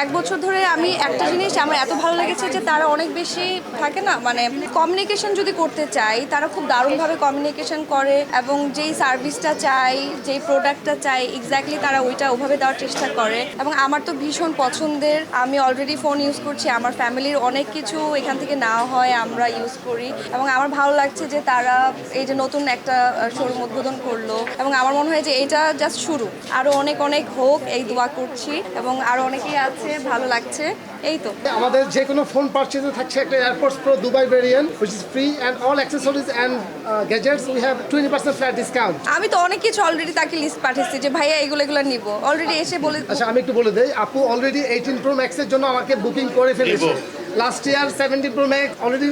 1 বছর ধরে আমি একটা জিনিস আমার এত ভালো লেগেছে যে তারা অনেক বেশি থাকে না, মানে কমিউনিকেশন যদি করতে চাই তারা খুব দারুণভাবে কমিউনিকেশন করে এবং যেই সার্ভিসটা চাই, যেই প্রোডাক্টটা চাই এক্স্যাক্টলি তারা ওইটা ওভাবে দেওয়ার চেষ্টা করে। এবং আমার তো ভীষণ পছন্দের, আমি অলরেডি ফোন ইউজ করছি, আমার ফ্যামিলির অনেক কিছু এখান থেকে নেওয়া হয়, আমরা ইউজ করি। এবং আমার ভালো লাগছে যে তারা এই যে নতুন একটা শোরুম উদ্বোধন করলো, এবং আমার মনে হয় যে এটা জাস্ট শুরু, আরও অনেক অনেক হোক এই দোয়া করছি। এবং আরও অনেকেই আছে, ভালো লাগছে, এই তো। আমাদের যে কোনো ফোন পারচেজে থাকছে একটা airports pro Dubai variant which is free and all accessories and gadgets we have 20% flat discount. আমি তো অনেক কিছু অলরেডি তাকে লিস্ট পাঠিয়েছি যে ভাইয়া এগুলো এগুলো নিব, অলরেডি এসে বলে। আচ্ছা আমি একটু বলে দেই, আপু অলরেডি 18 Pro Max এর জন্য আমাকে বুকিং করে ফেলেছে। Last year 17 Pro Max already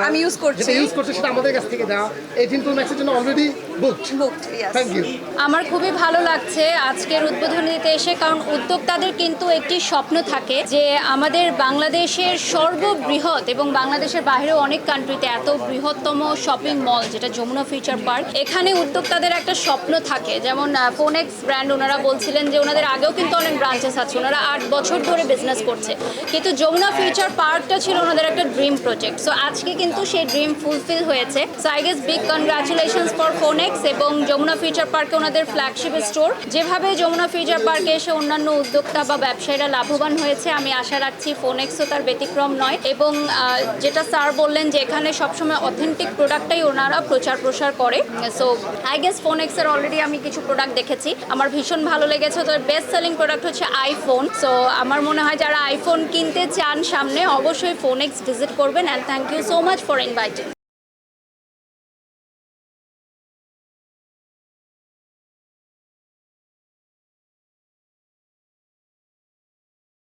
আমি ইউজ করছি, যেটা ইউজ করছে সেটা আমাদের কাছ থেকে দেওয়া। 18 Pro Max এর জন্য already booked. Yes. Thank you. আমার খুবই ভালো লাগছে আজকের উদ্বোধনীতে এসে, কারণ উদ্যোক্তাদের কিন্তু একটি স্বপ্ন থাকে যে আমাদের বাংলাদেশের সর্ববৃহৎ এবং বাংলাদেশের বাইরেও অনেক কান্ট্রিতে এত বৃহত্তম শপিং মল যেটা যমুনা ফিউচার পার্ক, এখানে উদ্যোক্তাদের একটা স্বপ্ন থাকে। যেমন ফোনেক্স ব্র্যান্ড ওনারা বলছিলেন যে ওনাদের আগেও কিন্তু অনেক ব্রাঞ্চেস আছে, ওনারা 8 বছর ধরে বিজনেস করছে, কিন্তু যমুনা ফিউচার পার্কটা ছিল ওনাদের একটা ড্রিম প্রজেক্ট। সো আজকে কিন্তু সেই ড্রিম ফুলফিল হয়েছে। So I guess big congratulations for phonics এবং যমুনা ফিউচার পার্কে ওনাদের ফ্ল্যাগশিপ স্টোর। যেভাবে যমুনা ফিউচার পার্কে এসে অন্যান্য উদ্যোক্তা বা ব্যবসায়ীরা লাভবান হয়েছে, আমি আশা রাখছি ফোনেক্সও তার ব্যতিক্রম নয়। এবং যেটা স্যার বললেন যে এখানে সবসময় অথেন্টিক প্রোডাক্টটাই ওনারা প্রচার প্রসার করে। সো আই গেস ফোনেক্সের অলরেডি আমি কিছু প্রোডাক্ট দেখেছি, আমার ভীষণ ভালো লেগেছে। তো বেস্ট সেলিং প্রোডাক্ট হচ্ছে আইফোন। সো আমার মনে হয় যারা আইফোন কিনতে চান সামনে, অবশ্যই ফোনেক্স ভিজিট করবেন। And thank you so much for inviting.